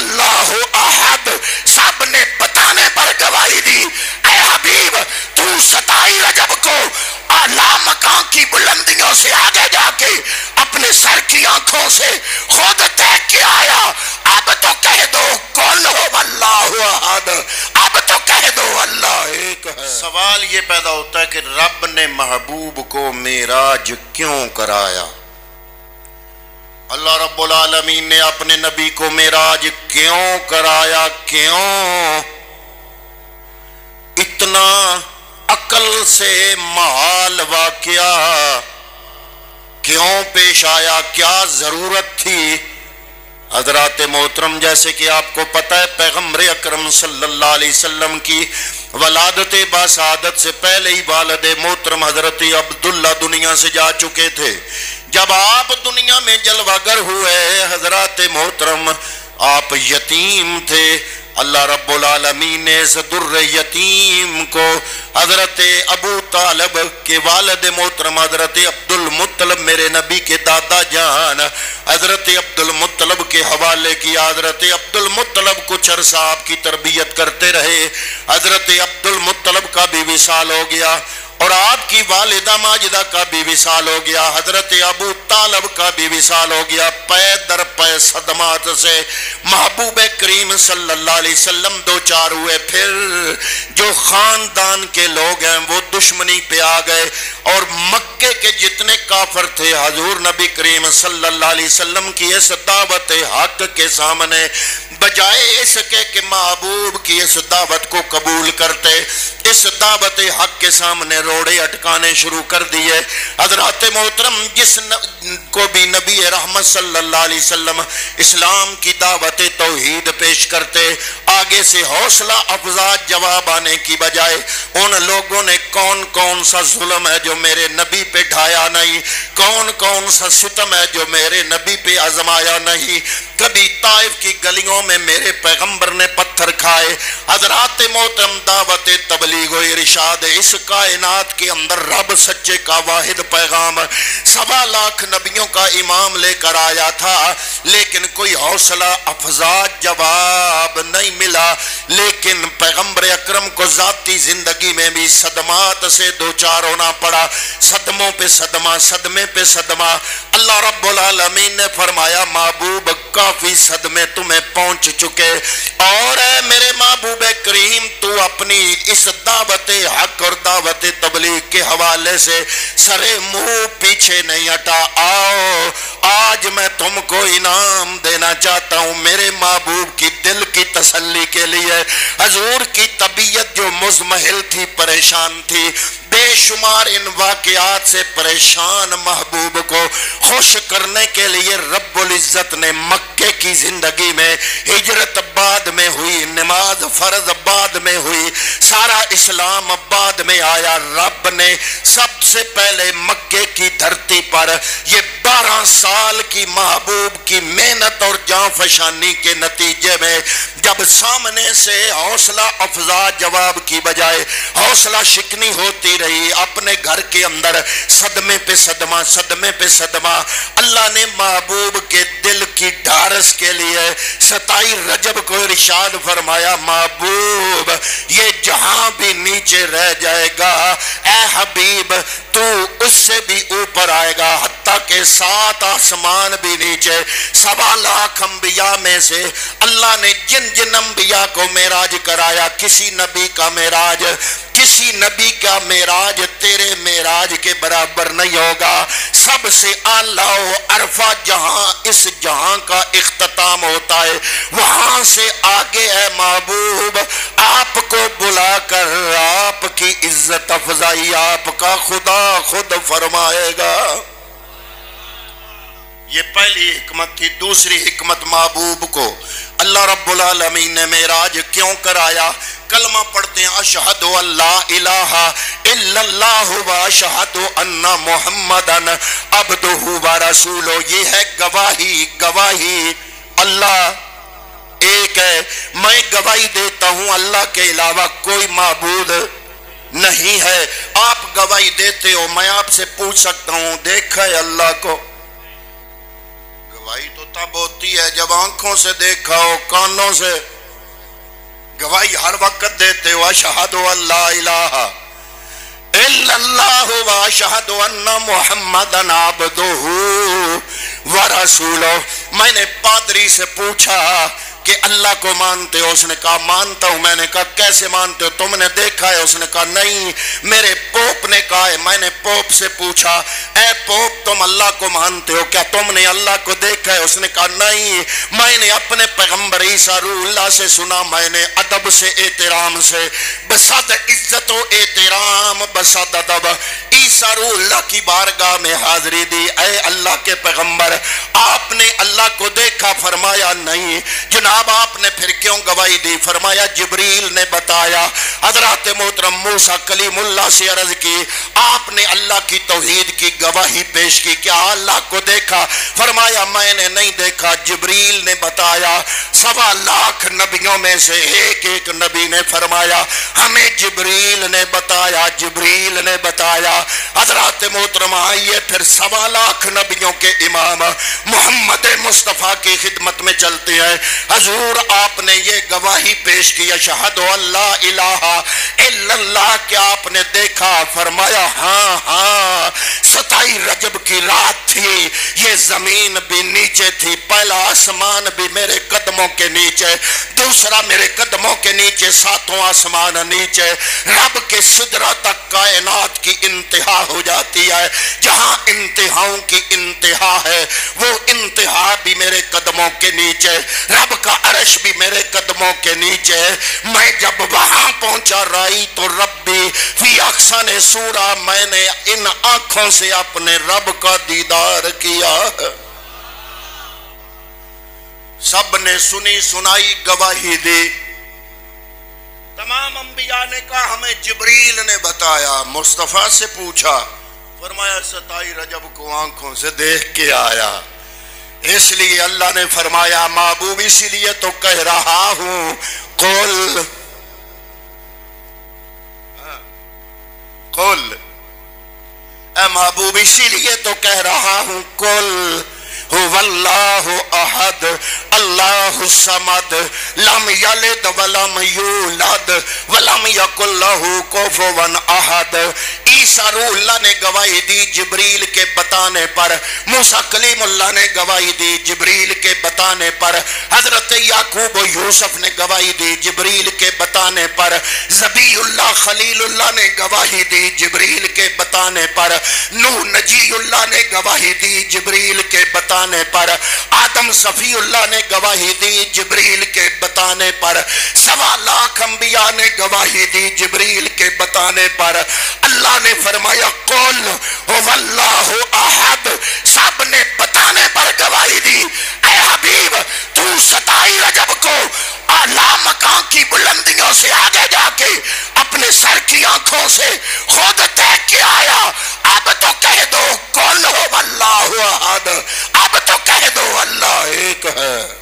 اللہ احد، سب نے بتانے پر گواہی دی۔ اے حبیب تو 27 رجب کو اعلیٰ مقام کی بلندیوں سے آگے جا کے اپنے سر کی آنکھوں سے خود دیکھ کے آیا، اب تو کہہ دو کل ہو اللہ احد، اب تو کہہ دو اللہ ایک ہے۔ سوال یہ پیدا ہوتا ہے کہ رب نے محبوب کو معراج کیوں کرایا؟ اللہ رب العالمین نے اپنے نبی کو معراج کیوں کرایا؟ کیوں؟ اتنا عقل سے محال واقعہ کیوں پیش آیا؟ کیا ضرورت تھی؟ حضرات محترم، جیسے کہ آپ کو پتہ ہے پیغمبر اکرم صلی اللہ علیہ وسلم کی ولادت باسعادت سے پہلے ہی والد محترم حضرت عبداللہ دنیا سے جا چکے تھے۔ جب آپ دنیا میں جلوہ گر ہوئے حضرات محترم، آپ یتیم تھے۔ اللہ رب العالمین نے اس در یتیم کو حضرت ابو طالب کے والد محترم حضرت عبد المطلب، میرے نبی کے دادا جان حضرت عبد المطلب کے حوالے کیا۔ حضرت عبد المطلب کچھ عرصہ آپ کی تربیت کرتے رہے۔ حضرت عبد المطلب کا بھی وصال ہو گیا اور آپ کی والدہ ماجدہ کا بھی وصال ہو گیا۔ حضرت ابو طالب کا بھی وصال ہو گیا۔ پے در پے صدمات سے محبوب کریم صلی اللہ علیہ وسلم دو چار ہوئے۔ پھر جو خاندان کے لوگ ہیں وہ دشمنی پہ آ گئے اور مکے کے جتنے کافر تھے حضور نبی کریم صلی اللہ علیہ وسلم کی اس دعوت حق کے سامنے بجائے اس کے کہ محبوب کی اس دعوت کو قبول کرتے، اس دعوت حق کے سامنے روڑے اٹکانے شروع کر دیے۔ حضرات محترم، جس کو بھی نبی رحمت صلی اللہ علیہ وسلم اسلام کی دعوت توحید پیش کرتے، آگے سے حوصلہ افزا جواب آنے کی بجائے ان لوگوں نے کون کون سا ظلم ہے جو میرے نبی پہ ڈھایا نہیں، کون کون سا ستم ہے جو میرے نبی پہ آزمایا نہیں۔ کبھی طائف کی گلیوں میں میرے پیغمبر نے پتھر کھائے۔ حضرات محترم، دعوت تبلیغ و ارشاد اس کائنات کے اندر رب سچے کا واحد پیغام 1.25 لاکھ نبیوں کا امام لے کر آیا تھا، لیکن کوئی حوصلہ افزا جواب نہیں ملا۔ لیکن پیغمبر اکرم کو ذاتی زندگی میں بھی صدمات سے دوچار ہونا پڑا، صدموں پہ صدمہ، صدمے پہ صدمہ۔ اللہ رب العالمین نے فرمایا محبوب کافی صدمے تمہیں پہنچ چکے، اور اے میرے محبوب کریم تو اپنی اس دعوت حق اور دعوت تبلیغ کے حوالے سے سرے منہ پیچھے نہیں ہٹا۔ آؤ آج میں تم کو انعام دینا چاہتا ہوں میرے محبوب کی دل کی تسلی کے لیے۔ حضور کی طبیعت جو مزمحل تھی، پریشان تھی، بے شمار ان واقعات سے پریشان محبوب کو خوش کرنے کے لیے رب العزت نے مکے کی زندگی میں ہجرت بعد میں ہوئی، نماز فرض بعد میں ہوئی، سارا اسلام بعد میں آیا۔ رب نے سب سے پہلے مکے کی دھرتی پر یہ 12 سال کی محبوب کی محنت اور جاں فشانی کے نتیجے میں جب سامنے سے حوصلہ افزا جواب کی بجائے حوصلہ شکنی ہوتی رہی، اپنے گھر کے اندر صدمے پہ صدمہ، صدمے پہ صدمہ، اللہ نے محبوب کے دل کی ڈھارس کے لیے 27 رجب کو ارشاد فرمایا محبوب یہ جہاں بھی نیچے رہ جائے گا اے حبیب تو اس سے بھی اوپر آئے گا، حتیٰ کہ 7 آسمان بھی نیچے۔ 1.25 لاکھ انبیاء میں سے اللہ نے جن جن انبیاء کو معراج کرایا، کسی نبی کا معراج، کسی نبی کا معراج تیرے معراج کے برابر نہیں ہوگا۔ سب سے اعلیٰ و عرفہ جہاں اس جہاں کا اختتام ہوتا ہے، وہاں سے آگے ہے محبوب آپ کو بلا کر آپ کی عزت افزائی آپ کا خدا خود فرمائے گا۔ یہ پہلی حکمت تھی۔ دوسری حکمت، محبوب کو اللہ رب العالمین نے معراج کیوں کرایا؟ کلمہ پڑھتے ہیں اشہد ان لا الہ الا اللہ و اشہد ان محمدن عبدہ و رسولہ۔ یہ ہے گواہی، گواہی اللہ ایک ہے، میں گواہی دیتا ہوں اللہ کے علاوہ کوئی معبود نہیں ہے۔ آپ گواہی دیتے ہو، میں آپ سے پوچھ سکتا ہوں دیکھا ہے اللہ کو؟ گواہی تو تب ہوتی ہے جب آنکھوں سے دیکھا ہو، کانوں سے گواہی ہر وقت دیتے ہو اشہد ان لا الہ الا اللہ و اشہد ان محمدن عبدہ ورسولہ۔ میں نے پادری سے پوچھا کہ اللہ کو مانتے ہو؟ اس نے کہا مانتا ہوں۔ میں نے کہا کیسے مانتے ہو؟ تم نے دیکھا ہے؟ اس نے کہا نہیں، میرے پوپ نے کہا ہے۔ میں نے پوپ سے پوچھا اے پوپ تم اللہ کو مانتے ہو؟ کیا تم نے اللہ کو دیکھا ہے؟ اس نے کہا نہیں، میں نے اپنے پیغمبر عیسیٰ روح اللہ سے سنا، میں نے ادب سے احترام سے بصد عزت و احترام بصد ادب عیسیٰ روح اللہ کی بارگاہ میں حاضری دی۔ اے اللہ کے پیغمبر آپ نے اللہ کو دیکھا؟ فرمایا نہیں۔ جناب آپ نے پھر کیوں گواہی دی؟ فرمایا جبریل نے بتایا۔ حضرات محترم موسیٰ کلیم اللہ سے عرض کی آپ نے اللہ کی توحید کی گواہی پیش کی، کیا اللہ کو دیکھا؟ فرمایا میں نے نہیں دیکھا، جبریل نے بتایا۔ 1.25 لاکھ نبیوں میں سے ایک ایک نبی نے فرمایا ہمیں جبریل نے بتایا، جبریل نے بتایا۔ حضرات محترم آئیے پھر 1.25 لاکھ نبیوں کے امام محمد مصطفیٰ کی خدمت میں چلتے ہیں۔ حضور آپ نے یہ گواہی پیش کی اشہد ان لا الہ الا اللہ، کیا آپ نے دیکھا؟ فرمایا ہاں ہاں، 27 رجب کی رات تھی، یہ زمین بھی نیچے تھی، پہلا آسمان بھی میرے قدموں کے نیچے، دوسرا میرے قدموں کے نیچے، 7واں آسمان نیچے۔ رب کے سدرہ تک کائنات کی انتہا ہو جاتی ہے، جہاں انتہاؤں کی انتہا ہے وہ انتہا بھی میرے قدموں کے نیچے، رب کا عرش بھی میرے قدموں کے نیچے۔ میں جب وہاں پہنچا رائی تو ربی فی احسن صورت، میں نے ان آنکھوں سے اپنے رب کا دیدار کیا۔ سب نے سنی سنائی گواہی دی، تمام انبیاء نے کہا ہمیں جبریل نے بتایا۔ مصطفیٰ سے پوچھا، فرمایا 27 رجب کو آنکھوں سے دیکھ کے آیا۔ اس لیے اللہ نے فرمایا محبوب اسی لیے تو کہہ رہا ہوں قل قل، اے محبوب اسی لیے تو کہہ رہا ہوں قل هو اللہ احد اللہ الصمد لم یلد ولم یولد ولم یکن لہ کفوا احد۔ عیسیٰ روح اللہ نے گواہی دی جبریل کے بتانے پر، موسیٰ کلیم اللہ نے گواہی دی جبریل کے بتانے پر، حضرت یعقوب و یوسف نے گواہی دی جبریل کے بتانے پر، ذبی اللہ خلیل اللہ نے گواہی دی جبریل کے بتانے پر، نوح نجی اللہ نے گواہی دی جبریل کے بتانے پر، آدم صفی اللہ نے گواہی دی جبریل کے بتانے پر، 1.25 لاکھ انبیاء نے گواہی دی جبریل کے بتانے پر۔ اللہ نے فرمایا قل هو اللہ احد، سب نے بتانے پر گواہی دی۔ اے حبیب تو 27 رجب کو اعلیٰ مقام کی بلندیوں سے آگے جا کے اپنے سر کی آنکھوں سے خود دیکھ کے آیا، اب تو کہہ دو قل هو اللہ احد، اب تو کہہ دو اللہ ایک ہے۔